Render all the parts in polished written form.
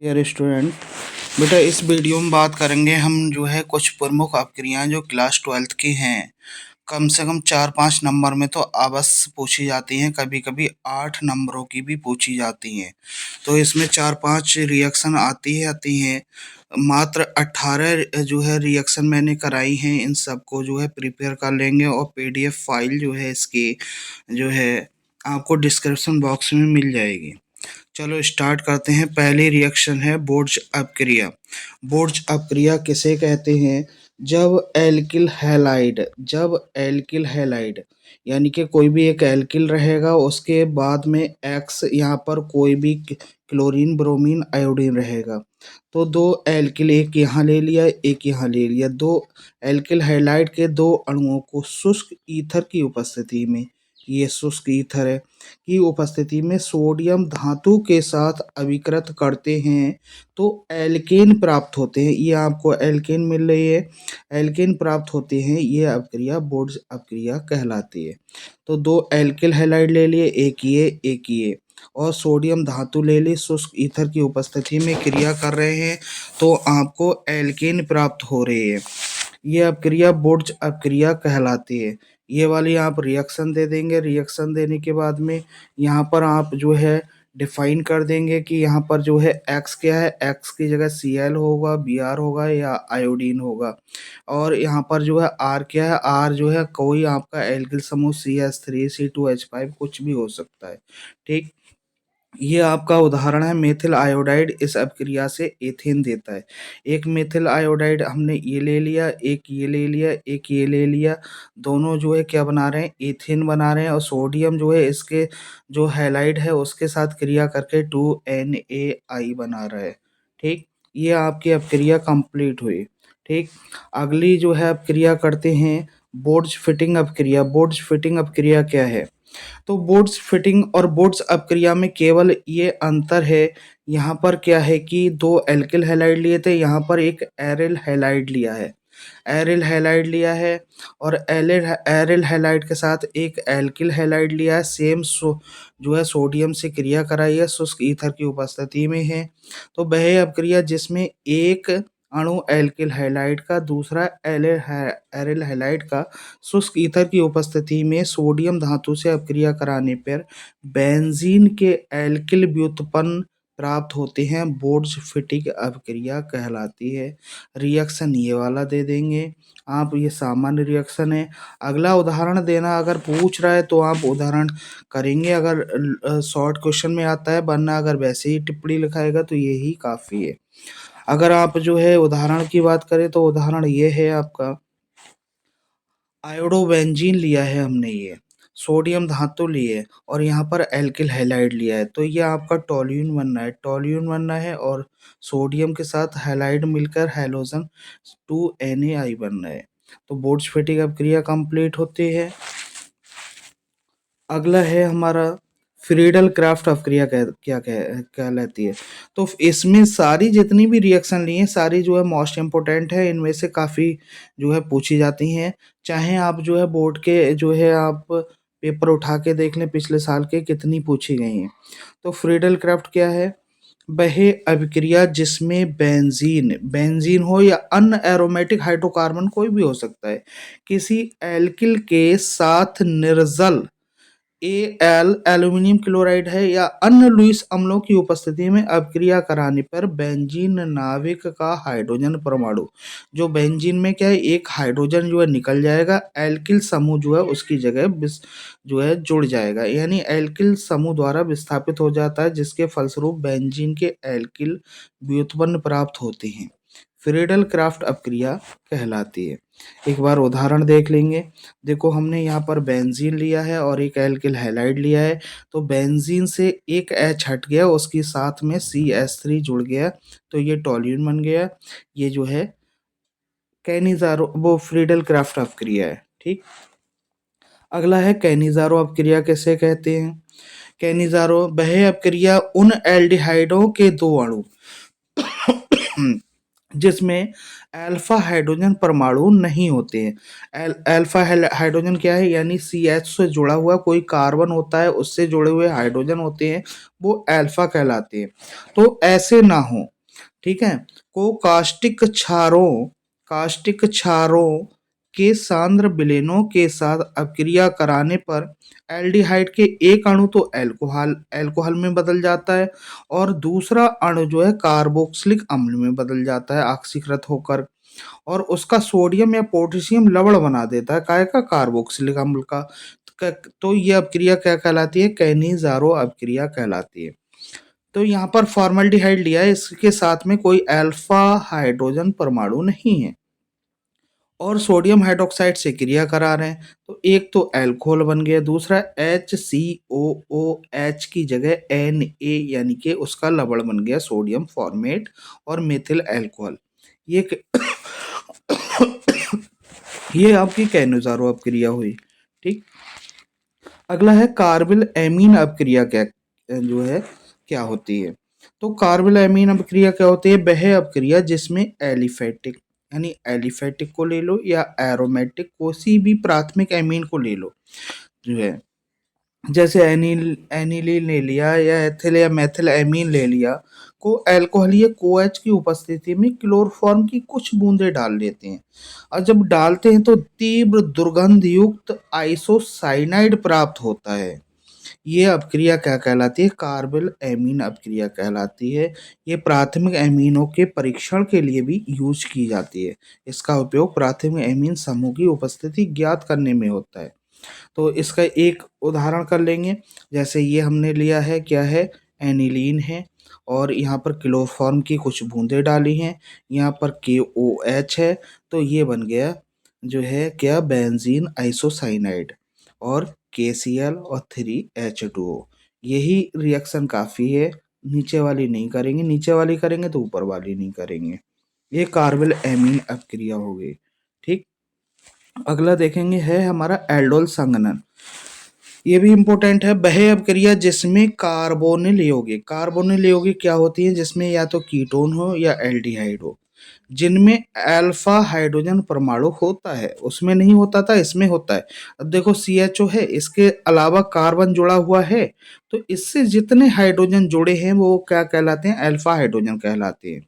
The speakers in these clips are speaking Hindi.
डियर स्टूडेंट, बेटा इस वीडियो में बात करेंगे हम जो है कुछ प्रमुख अपक्रियाएं जो क्लास 12th की हैं। कम से कम 4-5 नंबर में तो अवश्य पूछी जाती हैं, कभी कभी 8 नंबरों की भी पूछी जाती हैं। तो इसमें 4-5 रिएक्शन आती हैं। मात्र 18 जो है रिएक्शन मैंने कराई हैं, इन सबको जो है प्रिपेयर कर लेंगे और पीडीएफ फाइल जो है इसकी जो है आपको डिस्क्रिप्शन बॉक्स में मिल जाएगी। चलो स्टार्ट करते हैं। पहली रिएक्शन है बोर्ज अपक्रिया। बोर्ज अपक्रिया किसे कहते हैं? जब एल्किल हैलाइड यानी कि कोई भी एक एल्किल रहेगा, उसके बाद में एक्स यहाँ पर कोई भी क्लोरीन ब्रोमीन आयोडीन रहेगा। तो दो एल्किल, एक यहाँ ले लिया एक यहाँ ले लिया, दो एल्किल हैलाइड के दो अणुओं को शुष्क ईथर की उपस्थिति में, ये शुष्क ईथर है, की उपस्थिति में सोडियम धातु के साथ अभिकृत करते हैं तो एल्केन प्राप्त होते हैं। ये आपको एल्केन मिल रही है, एल्केन प्राप्त होते हैं। ये अपक्रिया बोर्ज अपक्रिया कहलाती है। तो दो एल्किल हैलाइड ले लिए, एक ये और सोडियम धातु ले ली, शुष्क ईथर की उपस्थिति में क्रिया कर रहे हैं तो आपको एल्केन प्राप्त हो रही है। ये अपक्रिया बोर्ज अपक्रिया कहलाती है। ये वाली आप रिएक्शन दे देंगे। रिएक्शन देने के बाद में यहाँ पर आप जो है डिफाइन कर देंगे कि यहाँ पर जो है एक्स क्या है। एक्स की जगह Cl होगा, Br होगा या आयोडीन होगा। और यहाँ पर जो है आर क्या है, आर जो है कोई आपका एल्किल समूह CH3 C2H5 कुछ भी हो सकता है। ठीक, ये आपका उदाहरण है मेथिल आयोडाइड। इस अपक्रिया से एथेन देता है। एक मेथिल आयोडाइड हमने ये ले लिया, एक ये ले लिया, एक ये ले लिया, दोनों जो है क्या बना रहे हैं, एथेन बना रहे हैं। और सोडियम जो है इसके जो हैलाइड है उसके साथ क्रिया करके 2NaI बना रहा है। ठीक, ये आपकी अपक्रिया कंप्लीट हुई। ठीक, अगली जो है अपक्रिया करते हैं बोर्ज फिटिंग अपक्रिया। बोर्ज फिटिंग अपक्रिया क्या है? तो बोर्ड्स फिटिंग और बोर्ड्स अपक्रिया में केवल ये अंतर है, यहाँ पर क्या है कि दो एल्किल हैलाइड लिए थे, यहाँ पर एक एरिल हैलाइड लिया है। एरिल हैलाइड लिया है और एरिल हैलाइड के साथ एक एल्किल हैलाइड लिया है। सेम जो है सोडियम से क्रिया कराई है, शुष्क ईथर की उपस्थिति में है। तो वह अपक्रिया जिसमें एक अणु एल्किल हैलाइड का, दूसरा एरिल हैलाइड का शुष्क ईथर की उपस्थिति में सोडियम धातु से अपक्रिया कराने पर बेंजीन के एल्किल व्युत्पन्न प्राप्त होते हैं, बोर्ज फिटिंग अपक्रिया कहलाती है। रिएक्शन ये वाला दे देंगे आप, ये सामान्य रिएक्शन है। अगला उदाहरण देना अगर पूछ रहा है तो आप उदाहरण करेंगे अगर शॉर्ट क्वेश्चन में आता है, वरना अगर वैसे ही टिप्पणी लिखाएगा तो यही काफ़ी है। अगर आप जो है उदाहरण की बात करें तो उदाहरण ये है आपका, आयोडोबेंजीन लिया है हमने, ये सोडियम धातु लिए और यहाँ पर एल्किल हैलाइड लिया है, तो ये आपका टॉल्यून बनना है और सोडियम के साथ हैलाइड मिलकर हैलोजन 2NaI बनना है। तो बोर्ज फिटिंग अपक्रिया कंप्लीट होती है। अगला है हमारा फ्रीडल क्राफ्ट अपक्रिया क्या कहलाती है। तो इसमें सारी जितनी भी रिएक्शन ली हैं सारी जो है मोस्ट इम्पोर्टेंट है, इनमें से काफ़ी जो है पूछी जाती हैं। चाहे आप जो है बोर्ड के जो है आप पेपर उठा के देख लें पिछले साल के कितनी पूछी गई हैं। तो फ्रीडल क्राफ्ट क्या है? वह अभिक्रिया जिसमें बेंजीन हो या अन्य एरोमेटिक हाइड्रोकार्बन कोई भी हो सकता है, किसी एल्किल के साथ निर्जल एल एल्यूमिनियम क्लोराइड है या अन्य लुईस अम्लों की उपस्थिति में अपक्रिया कराने पर बेंजीन नाविक का हाइड्रोजन परमाणु, जो बेंजीन में क्या है एक हाइड्रोजन जो है निकल जाएगा, एल्किल समूह जो है उसकी जगह जो है जुड़ जाएगा, यानी एल्किल समूह द्वारा विस्थापित हो जाता है, जिसके फलस्वरूप बेंजीन के एल्किल व्युत्पन्न प्राप्त होते हैं। फ्रीडल क्राफ्ट अपक्रिया कहलाती है। एक बार उदाहरण देख लेंगे। देखो हमने यहाँ पर बेंजीन लिया है और एक एल्किल हैलाइड लिया है, तो बेंजीन से एक H हट गया, उसके साथ में CH3 जुड़ गया, तो ये टॉल्यून बन गया। ये जो है कैनिजारो वो फ्रीडल क्राफ्ट अपक्रिया है। ठीक, अगला है कैनिजारो अपक्रिया किसे कहते हैं? कैनिजारो वह अपक्रिया उन एल्डिहाइडों के दो अणु जिसमें अल्फा हाइड्रोजन परमाणु नहीं होते हैं। अल्फा हाइड्रोजन क्या है, यानी CH से जुड़ा हुआ कोई कार्बन होता है, उससे जुड़े हुए हाइड्रोजन होते हैं, वो अल्फा कहलाते हैं। तो ऐसे ना हो, ठीक है। को कास्टिक क्षारों के सांद्र विलयनों के साथ अपक्रिया कराने पर एल्डिहाइड के एक अणु तो अल्कोहल अल्कोहल में बदल जाता है, और दूसरा अणु जो है कार्बोक्सिलिक अम्ल में बदल जाता है ऑक्सीकृत होकर, और उसका सोडियम या पोटेशियम लवण बना देता है, काय का, कार्बोक्सिलिक अम्ल का। तो ये अपक्रिया क्या कहलाती है, कैनिज़ारो अपक्रिया कहलाती है। तो यहाँ पर फॉर्मल्डिहाइड लिया है, इसके साथ में कोई अल्फा हाइड्रोजन परमाणु नहीं है, और सोडियम हाइड्रोक्साइड से क्रिया करा रहे हैं, तो एक तो अल्कोहल बन गया, दूसरा HCOOH की जगह Na यानी कि उसका लवण बन गया सोडियम फॉर्मेट और मेथिल अल्कोहल। ये ये आपकी कैनुजारो अपक्रिया हुई, ठीक। अगला है कार्बिल एमीन अपक्रिया, क्या जो है क्या होती है। तो कार्बिल एमीन अपक्रिया क्या होती है, वह अपक्रिया जिसमें एलिफेटिक, यानी एलिफेटिक को ले लो या एरोमेटिक कोई भी प्राथमिक एमीन को ले लो, जो है जैसे एनिलीन ले लिया या एथिल या मेथिल एमीन ले लिया, को अल्कोहल या कोएच की उपस्थिति में क्लोरोफॉर्म की कुछ बूंदें डाल लेते हैं, और जब डालते हैं तो तीव्र दुर्गंध युक्त आइसोसाइनाइड प्राप्त होता है। ये अपक्रिया क्या कहलाती है, कार्बिल एमीन अपक्रिया कहलाती है। ये प्राथमिक एमीनों के परीक्षण के लिए भी यूज की जाती है। इसका उपयोग प्राथमिक एमीन समूह की उपस्थिति ज्ञात करने में होता है। तो इसका एक उदाहरण कर लेंगे, जैसे ये हमने लिया है, क्या है, एनिलीन है, और यहाँ पर क्लोरोफॉर्म की कुछ बूंदें डाली हैं, यहाँ पर KOH है, तो ये बन गया जो है क्या, बेंजीन आइसोसाइनाइड, और KCl और 3H2O। यही रिएक्शन काफ़ी है, नीचे वाली नहीं करेंगे, नीचे वाली करेंगे तो ऊपर वाली नहीं करेंगे। ये कार्बिल एमीन अपक्रिया हो गई, ठीक। अगला देखेंगे है हमारा एल्डोल संघनन। ये भी इम्पोर्टेंट है। वह अपक्रिया जिसमें कार्बोनिल यौगिक, कार्बोनिल यौगिक क्या होती है, जिसमें या तो कीटोन हो या एल्डिहाइड हो, जिनमें अल्फा हाइड्रोजन परमाणु होता है, उसमें नहीं होता था, इसमें होता है। अब देखो CHO है, इसके अलावा कार्बन जुड़ा हुआ है, तो इससे जितने हाइड्रोजन जुड़े हैं वो क्या कहलाते हैं, अल्फा हाइड्रोजन कहलाते हैं।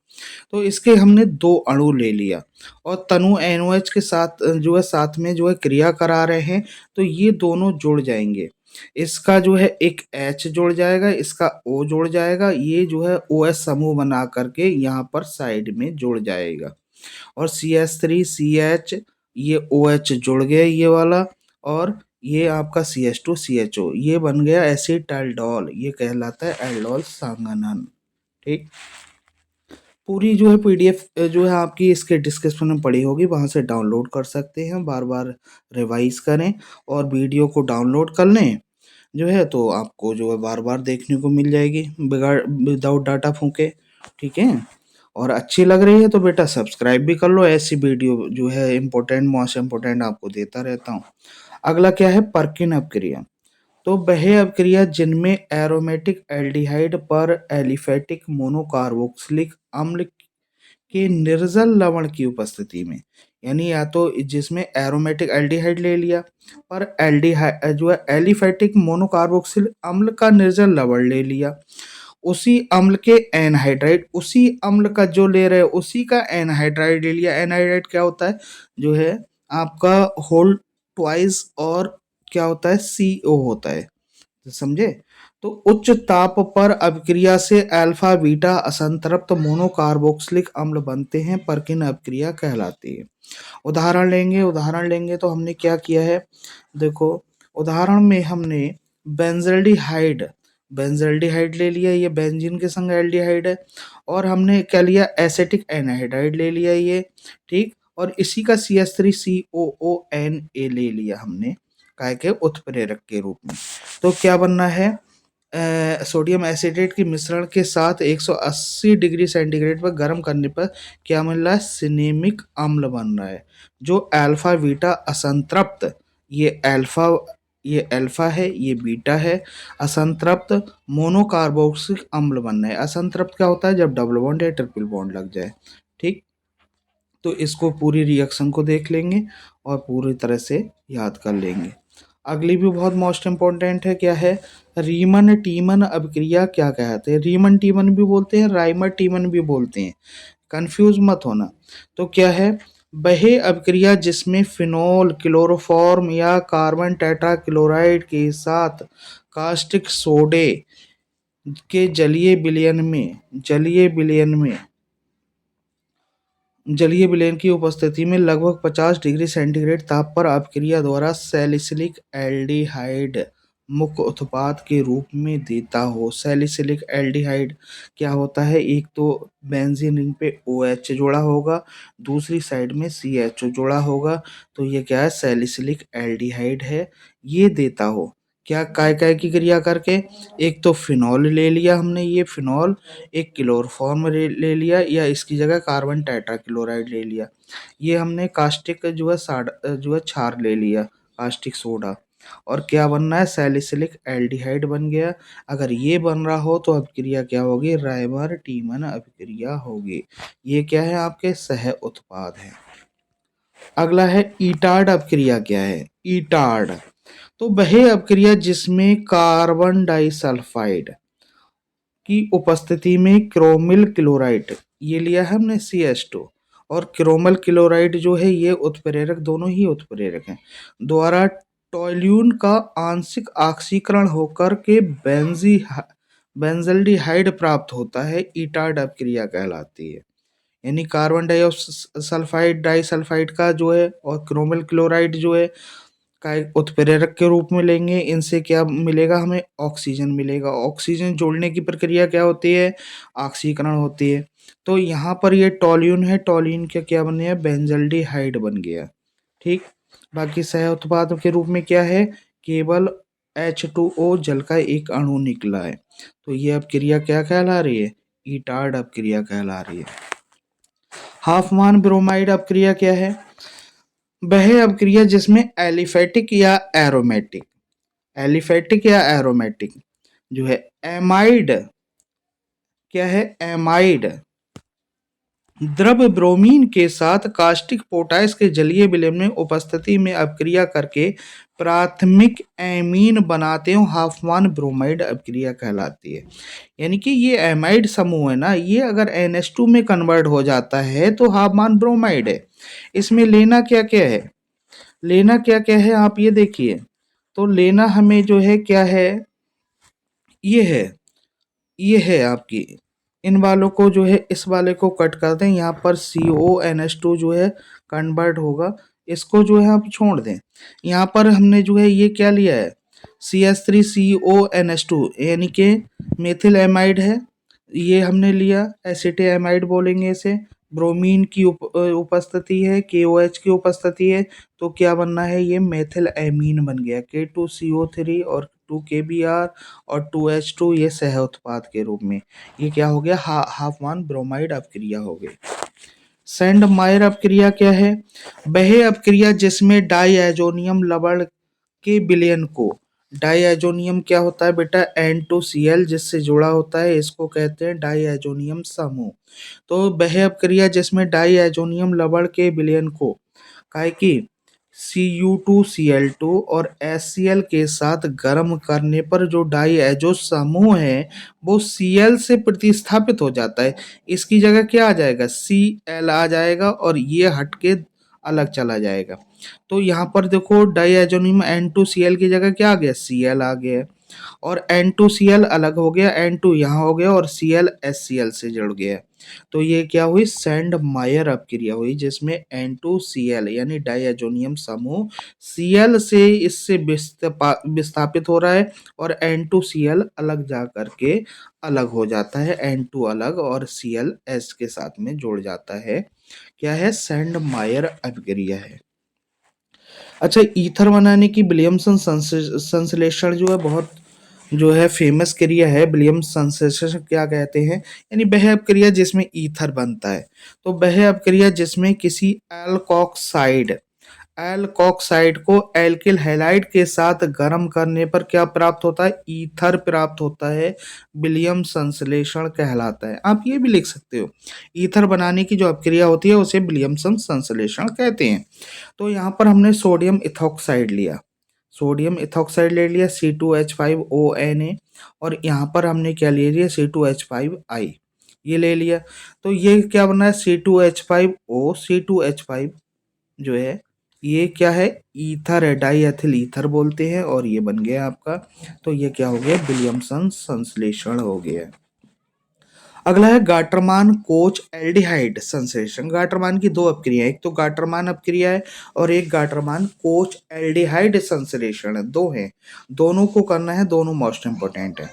तो इसके हमने दो अणु ले लिया, और तनु NOH के साथ जो है साथ में जो है क्रिया करा रहे हैं, तो ये दोनों जुड़ जाएंगे। इसका जो है एक H जुड़ जाएगा, इसका O जुड़ जाएगा, ये जो है OH समूह बना करके यहाँ पर साइड में जुड़ जाएगा, और CH3CH, ये OH जुड़ गया ये वाला, और ये आपका CH2CHO, ये बन गया एसिटाल्डोल, ये कहलाता है एल्डोल संघनन, ठीक। पूरी जो है PDF जो है आपकी इसके डिस्क्रिप्शन में पड़ी होगी, वहाँ से डाउनलोड कर सकते हैं, बार बार रिवाइज करें और वीडियो को डाउनलोड कर लें, जो है तो आपको जो है बार बार देखने को मिल जाएगी बिगाड़ विदाउट डाटा फूके, ठीक है। और अच्छी लग रही है तो बेटा सब्सक्राइब भी कर लो, ऐसी वीडियो जो है इम्पोर्टेंट मोस्ट इम्पोर्टेंट आपको देता रहता हूँ। अगला क्या है, पर्किन अपक्रिया। तो वह अपक्रिया जिनमें एरोमेटिक एल्डिहाइड पर एलिफेटिक मोनोकार्बोक्सिलिक अम्ल के निर्जल लवण की उपस्थिति में, यानी या तो जिसमें एरोमेटिक एल्डिहाइड ले लिया पर एल्डिहाइड जो है एलिफेटिक मोनोकार्बोक्सिल अम्ल का निर्जल लवण ले लिया, उसी अम्ल के एनहाइड्राइड, उसी अम्ल का जो ले रहे उसी का एनहाइड्राइड ले लिया। एनहाइड्राइड क्या होता है, जो है आपका होल ट्वाइस, और क्या होता है, CO होता है, समझे। तो उच्च ताप पर अभिक्रिया से अल्फा बीटा असंतृप्त मोनोकार्बोक्सिलिक अम्ल बनते हैं, पर्किन अपक्रिया कहलाती है। उदाहरण लेंगे तो हमने क्या किया है, देखो उदाहरण में हमने बेंजल्डिहाइड बेंजल्डिहाइड ले लिया, ये बेंजीन के संग एल्डिहाइड है, और हमने क्या लिया, एसिटिक एनहाइड्राइड ले लिया ये, ठीक। और इसी का CH3COONA ले लिया हमने, काय के उत्प्रेरक के रूप में। तो क्या बनना है, सोडियम एसिटेट के मिश्रण के साथ 180 डिग्री सेंटीग्रेड पर गर्म करने पर क्या मिल रहा है, सिनेमिक अम्ल बन रहा है, जो अल्फा बीटा असंतृप्त, ये अल्फा है, ये बीटा है, असंतृप्त मोनोकार्बोक्सिलिक अम्ल बन रहा है। असंतृप्त क्या होता है, जब डबल बॉन्ड या ट्रिपल बॉन्ड लग जाए, ठीक। तो इसको पूरी रिएक्शन को देख लेंगे और पूरी तरह से याद कर लेंगे। अगली भी बहुत मोस्ट इम्पोर्टेंट है, क्या है? रीमन टीमन अभिक्रिया क्या कहते हैं? रीमन टीमन भी बोलते हैं, राइमर टीमन भी बोलते हैं, कंफ्यूज मत होना। तो क्या है? वह अभिक्रिया जिसमें फिनोल क्लोरोफॉर्म या कार्बन टेट्राक्लोराइड के साथ कास्टिक सोडे के जलीय विलयन की उपस्थिति में लगभग 50 डिग्री सेंटीग्रेड ताप पर अपक्रिया द्वारा सैलिसिलिक एल्डिहाइड मुख्य उत्पाद के रूप में देता हो। सैलिसिलिक एल्डिहाइड क्या होता है? एक तो बेंजीन रिंग पे OH जोड़ा होगा, दूसरी साइड में CHO जोड़ा होगा, तो ये क्या है? सैलिसिलिक एल्डिहाइड है, ये देता हो। क्या काय काय की क्रिया करके? एक तो फिनॉल ले लिया हमने, ये फिनॉल, एक क्लोरोफॉर्म ले लिया या इसकी जगह कार्बन टेट्राक्लोराइड ले लिया, ये हमने कास्टिक जो है जो है क्षार ले लिया, कास्टिक सोडा, और क्या बनना है? सैलिसिलिक एल्डिहाइड बन गया। अगर ये बन रहा हो तो अभिक्रिया क्या होगी? राइमर टीमन अभिक्रिया होगी। ये क्या है? आपके सह उत्पाद है। अगला है ईटार्ड अभिक्रिया। क्या है ईटार्ड? तो वह अभिक्रिया जिसमें कार्बन डाइसल्फाइड की उपस्थिति में क्रोमिल क्लोराइड, ये लिया है हमने CH2, और क्रोमल क्लोराइड जो है ये उत्प्रेरक, दोनों ही उत्प्रेरक हैं, द्वारा टोल्यून का आंशिक ऑक्सीकरण होकर के बेंजल्डिहाइड प्राप्त होता है, ईटार्ड अपक्रिया कहलाती है। यानी कार्बन डाइसल्फाइड डाइसल्फाइड का जो है और क्रोमल क्लोराइड जो है का एक उत्प्रेरक के रूप में लेंगे, इनसे क्या मिलेगा? हमें ऑक्सीजन मिलेगा। ऑक्सीजन जोड़ने की प्रक्रिया क्या होती है? ऑक्सीकरण होती है। तो यहाँ पर ये टोल्यून है, टोल्यून का क्या बन गया? बेंजल्डिहाइड बन गया। ठीक। बाकी सह उत्पाद के रूप में क्या है? केवल H2O जल का एक अणु निकला है। तो ये अपक्रिया क्या कहला रही है? ईटार्ड अपक्रिया कहला रही है। हाफमान ब्रोमाइड अपक्रिया क्या है? वह अपक्रिया जिसमें एलिफेटिक या एरोमेटिक जो है एमाइड, क्या है? एमाइड द्रव ब्रोमीन के साथ कास्टिक पोटाश के जलीय विलयन में उपस्थिति में अपक्रिया करके प्राथमिक एमीन बनाते हो, हाफमान ब्रोमाइड अपक्रिया कहलाती है। यानी कि ये एमाइड समूह है ना, ये अगर NH2 में कन्वर्ट हो जाता है तो हाफमान ब्रोमाइड है। इसमें लेना क्या क्या है? लेना क्या क्या है आप ये देखिए। तो लेना हमें जो है क्या है? ये है, ये है आपकी, इन वालों को जो है इस वाले को कट कर दें, यहाँ पर CONH2 जो है कन्वर्ट होगा, इसको जो है आप छोड़ दें। यहाँ पर हमने जो है ये क्या लिया है? CH3CONH2 यानी कि मेथिल एमाइड है, ये हमने लिया, एसिटेमाइड बोलेंगे इसे। ब्रोमीन की उपस्थिति है, KOH की उपस्थिति है, तो क्या बनना है? ये मेथिल एमीन बन गया, K2CO3 और 2KBr और 2H2, ये सह उत्पाद के रूप में, ये क्या हो गया? हाफमान ब्रोमाइड अपक्रिया हो गई। सेंड मायर अपक्रिया क्या है? वह अपक्रिया जिसमें डाईएजोनियम लवण के विलयन को, डाईएजोनियम क्या होता है बेटा? N2Cl जिससे जुड़ा होता है, इसको कहते हैं डाईएजोनियम समूह। तो वह अपक्रिया जिसमें डाईएजोनियम लवण के विलयन को, काहे कि Cu2Cl2 और HCl के साथ गर्म करने पर जो डाईएजो समूह है वो Cl से प्रतिस्थापित हो जाता है, इसकी जगह क्या आ जाएगा? Cl आ जाएगा और ये हट के अलग चला जाएगा। तो यहाँ पर देखो डाईएजोनियम N2Cl की जगह क्या आ गया? Cl आ गया, और N2Cl अलग हो गया, N2 यहाँ हो गया और Cl HCl से जुड़ गया। तो ये क्या हुई? सेंड मायर अपक्रिया हुई, जिसमें N2Cl यानी डाईएजोनियम समूह Cl से इससे विस्थापित हो रहा है और N2Cl अलग जा करके अलग हो जाता है, N2 अलग और Cl S के साथ में जुड़ जाता है। क्या है? सेंड मायर अपक्रिया है। अच्छा, ईथर बनाने की विलियमसन संश्लेषण जो है बहुत जो है फेमस क्रिया है। विलियम्स संश्लेषण क्या कहते हैं? यानी वह अपक्रिया जिसमें ईथर बनता है। तो वह अपक्रिया जिसमें किसी एल्कोक्साइड को एल्किल हैलाइड के साथ गर्म करने पर क्या प्राप्त होता है? ईथर प्राप्त होता है। विलियम संश्लेषण कहलाता है। आप ये भी लिख सकते हो, ईथर बनाने की जो अपक्रिया होती है उसे विलियमसन संश्लेषण कहते हैं। तो यहाँ पर हमने सोडियम इथॉक्साइड लिया, सोडियम इथॉक्साइड ले लिया C2H5ONA, और यहाँ पर हमने क्या ले लिया C2H5I, ये ले लिया। तो ये क्या बना है C2H5O, C2H5 जो है ये क्या है? ईथर है, डाई एथिल ईथर बोलते हैं, और ये बन गया आपका। तो ये क्या हो गया? विलियमसन संश्लेषण हो गया। अगला है गाटरमान कोच एल्डिहाइड संश्लेषण। गाटरमान की दो अपक्रिया, एक तो गाटरमान अपक्रिया है और एक गाटरमान कोच एल्डिहाइड संश्लेषण है, दो है, दोनों को करना है, दोनों मोस्ट इंपोर्टेंट है।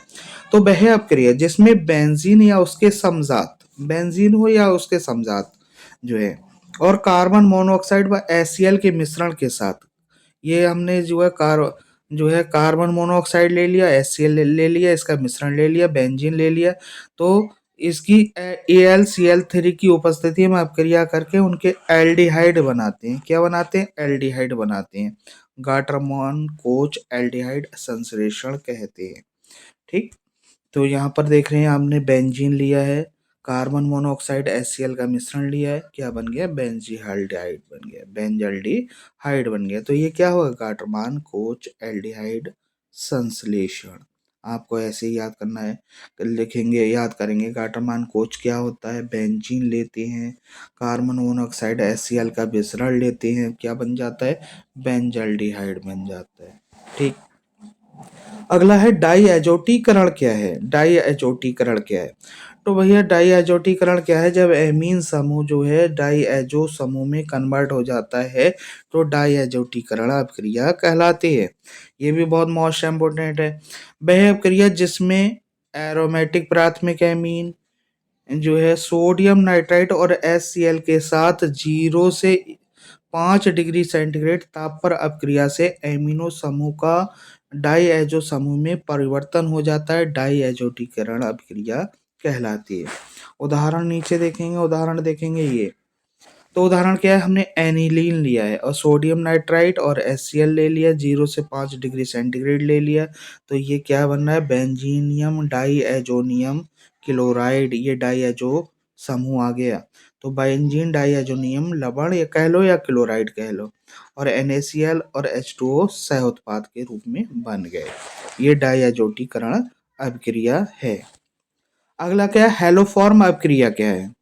तो वह अपक्रिया जिसमें बेंजीन या उसके समजात, बेंजीन हो या उसके समजात जो है, और कार्बन मोनोऑक्साइड व HCl के मिश्रण के साथ, ये हमने जो है कार्बन मोनोऑक्साइड ले लिया, HCl ले लिया, इसका मिश्रण ले लिया, बेंजीन ले लिया, तो इसकी AlCl3 की उपस्थिति में अपक्रिया करके उनके एल्डिहाइड बनाते हैं। क्या बनाते हैं? एल्डिहाइड बनाते हैं। गाटरमान कोच एल्डिहाइड संश्लेषण कहते हैं। ठीक, तो यहाँ पर देख रहे हैं हमने बेंजीन लिया है, कार्बन मोनोऑक्साइड HCl का मिश्रण लिया है, क्या बन गया? बेंजीहाल्डिहाइड बन गया, बेंजल्डिहाइड बन गया। तो ये क्या होगा? गाटरमान कोच एल्डिहाइड संश्लेषण। आपको ऐसे ही याद करना है, लिखेंगे, याद करेंगे। गाटरमान कोच क्या होता है? बेंजीन लेते हैं, कार्बन मोनोऑक्साइड HCl का मिश्रण लेते हैं, क्या बन जाता है? बेंजल्डिहाइड बन जाता है। ठीक, अगला है डाई एजोटीकरण क्या है? डाई एजोटीकरण क्या है? तो भैया डाई एजोटीकरण क्या है? जब एमीन समूह जो है डाई एजो समूह में कन्वर्ट हो जाता है तो डाई एजोटीकरण अपक्रिया कहलाती है। ये भी बहुत मोस्ट इम्पोर्टेंट है। वह अपक्रिया जिसमें एरोमेटिक प्राथमिक एमीन जो है सोडियम नाइट्राइट और HCl के साथ 0 से 5 डिग्री सेंटीग्रेड ताप पर अपक्रिया से एमिनो समूह का डाईएजो समूह में परिवर्तन हो जाता है, डाई एजोटीकरण अपक्रिया कहलाती है। उदाहरण नीचे देखेंगे, उदाहरण देखेंगे ये। तो उदाहरण क्या है? हमने एनिलीन लिया है और सोडियम नाइट्राइट और HCl ले लिया, 0 से 5 डिग्री सेंटीग्रेड ले लिया। तो ये क्या बन रहा है? बेंजीनियम डाईएजोनियम क्लोराइड, ये डाईएजो समूह आ गया। तो बेंजीन डाईएजोनियम लवण या कह लो या क्लोराइड कह लो, और NaCl और H2O सह उत्पाद के रूप में बन गए। ये डाईएजोटीकरण अभिक्रिया है। अगला क्या है? हेलोफॉर्म अभिक्रिया क्या है?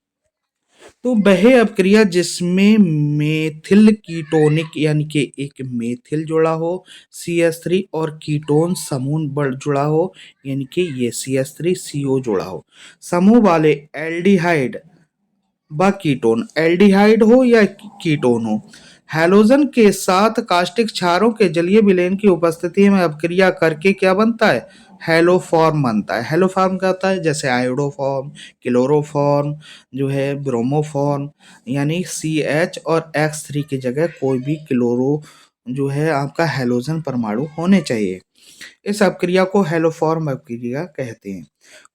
तो वह अपक्रिया जिसमें मेथिल कीटोनिक यानी कि एक मेथिल जुड़ा हो, CH3 और कीटोन समूह जुड़ा हो, यानी कि ये CH3CO जुड़ा हो, समूह वाले एल्डिहाइड व कीटोन, एल्डिहाइड हो या कीटोन हो, हैलोजन के साथ कास्टिक क्षारों के जलीय विलयन की उपस्थिति में अपक्रिया करके क्या बनता है? हेलोफॉर्म बनता है। हेलोफॉर्म क्या होता है? जैसे आयोडोफॉर्म, क्लोरोफॉर्म जो है, ब्रोमोफॉर्म, यानी CH और X3 की जगह कोई भी क्लोरो जो है आपका हैलोजन परमाणु होने चाहिए। इस अपक्रिया को हेलोफॉर्म अपक्रिया कहते हैं।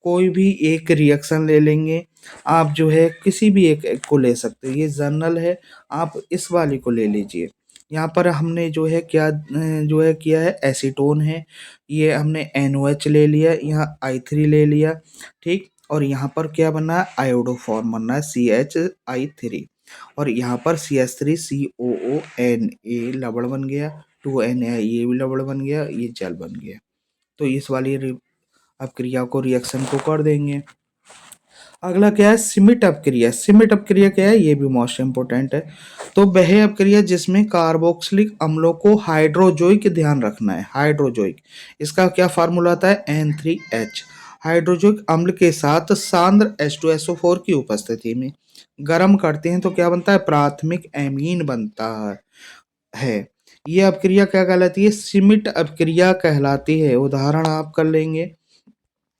कोई भी एक रिएक्शन ले लेंगे आप, जो है किसी भी एक को ले सकते हो, ये जर्नल है, आप इस वाले को ले लीजिए। यहाँ पर हमने जो है क्या जो है किया है, एसीटोन है, ये हमने NOH ले लिया, यहाँ I3 ले लिया, ठीक, और यहाँ पर क्या बना है? आयोडोफॉर्म बनना है, CHI3, और यहाँ पर CH3COONA लवण बन गया, 2Na ये भी लवण बन गया, ये जल बन गया। तो इस वाली अपक्रिया को, रिएक्शन को कर देंगे। अगला क्या है? सिमिट अपक्रिया। सिमिट अपक्रिया क्या है? ये भी मोस्ट इंपोर्टेंट है। तो वह अपक्रिया जिसमें कार्बोक्सिलिक अम्लों को हाइड्रोजोइक, ध्यान रखना है हाइड्रोजोइक, इसका क्या फार्मूला आता है? N3H। हाइड्रोजोइक अम्ल के साथ सांद्र H2SO4 की उपस्थिति में गर्म करते हैं तो क्या बनता है? प्राथमिक एमीन बनता है। ये अपक्रिया क्या कहलाती है? सिमिट अपक्रिया कहलाती है। उदाहरण आप कर लेंगे।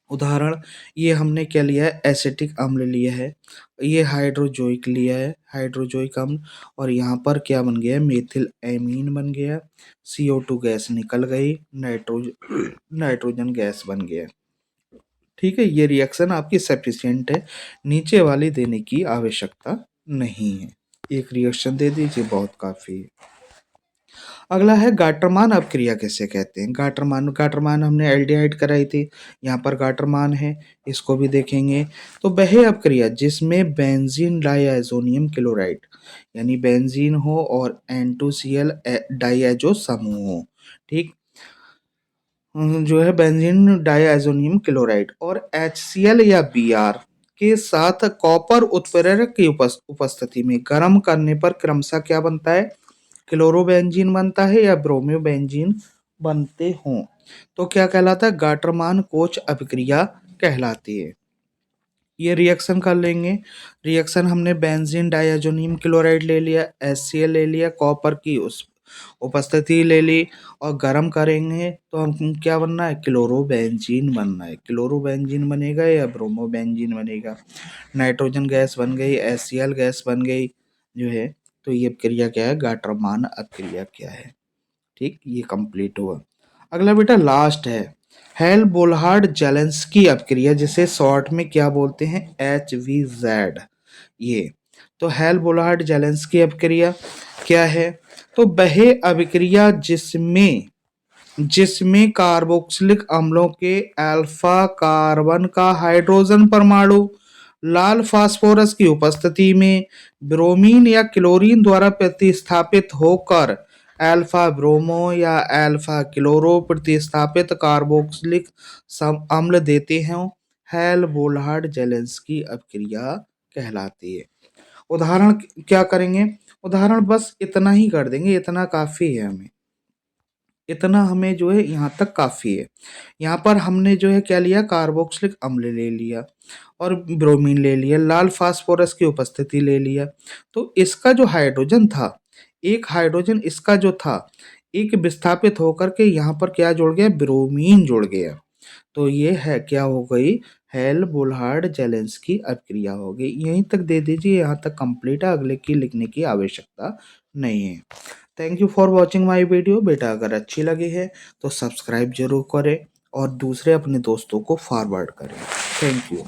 उदाहरण, ये हमने क्या लिया है? एसिटिक अम्ल लिया है, ये हाइड्रोजोइक लिया है, हाइड्रोजोइक अम्ल, और यहाँ पर क्या बन गया? मेथिल एमीन बन गया, CO2 गैस निकल गई, नाइट्रोजन गैस बन गया। ठीक है, ये रिएक्शन आपकी सफिशिएंट है, नीचे वाली देने की आवश्यकता नहीं है। एक रिएक्शन दे दीजिए, बहुत काफ़ी है। अगला है गाटरमान अपक्रिया किसे कहते हैं। गाटरमान हमने एल्डिहाइड कराई थी, यहाँ पर गाटरमान है, इसको भी देखेंगे। तो वह अपक्रिया जिसमें बेंजीन डाइएज़ोनियम क्लोराइड यानी बेंजीन हो और N2Cl डाइएजो समूह हो, ठीक। जो है बेंजीन डाइएज़ोनियम क्लोराइड और HCl या Br के साथ कॉपर उत्प्रेरक की उपस्थिति में गर्म करने पर क्रमशः क्या बनता है, क्लोरोबेंजीन बनता है या ब्रोमोबेंजीन बनते हों, तो क्या कहलाता है, गाटरमान कोच अभिक्रिया कहलाती है। ये रिएक्शन कर लेंगे। रिएक्शन हमने बेंजीन डाइएज़ोनियम क्लोराइड ले लिया, HCl ले लिया, कॉपर की उस उपस्थिति ले ली और गर्म करेंगे तो हम क्या बनना है, क्लोरोबेंजीन बनना है। क्लोरोबेंजीन बनेगा या ब्रोमोबेंजीन बनेगा। नाइट्रोजन गैस बन गई, HCl गैस बन गई जो है। तो ये क्रिया क्या है, गाटरमान अभिक्रिया क्या है, ठीक। ये कंप्लीट हुआ। अगला बेटा लास्ट है हेल बोलहार्ड जेलेंस्की अपक्रिया, जिसे शॉर्ट में क्या बोलते हैं, HVZ। ये तो हेल बोलहार्ड जेलेंस्की अपक्रिया क्या है, तो वह अभिक्रिया जिसमें कार्बोक्सिलिक अम्लों के अल्फा कार्बन का हाइड्रोजन परमाणु लाल फास्फोरस की उपस्थिति में ब्रोमीन या क्लोरीन द्वारा प्रतिस्थापित होकर अल्फा ब्रोमो या अल्फा क्लोरो प्रतिस्थापित कार्बोक्सिलिक अम्ल देते हैं, हेल बोलहार्ड जेलेंस्की अपक्रिया कहलाती है। उदाहरण क्या करेंगे, उदाहरण बस इतना ही कर देंगे, इतना काफी है हमें, इतना हमें जो है यहाँ तक काफ़ी है। यहाँ पर हमने जो है क्या लिया, कार्बोक्सिलिक अम्ल ले लिया और ब्रोमीन ले लिया, लाल फास्फोरस की उपस्थिति ले लिया। तो इसका जो हाइड्रोजन था, एक हाइड्रोजन इसका जो था, एक विस्थापित होकर के यहाँ पर क्या जुड़ गया, ब्रोमीन जुड़ गया। तो ये है क्या हो गई, हेल बोलहार्ड जेलेंस्की अपक्रिया हो गई। यहीं तक दे दीजिए, यहाँ तक कंप्लीट है, अगले की लिखने की आवश्यकता नहीं है। Thank you for watching my video. बेटा अगर अच्छी लगी है तो सब्सक्राइब जरूर करें और दूसरे अपने दोस्तों को फॉरवर्ड करें। Thank you.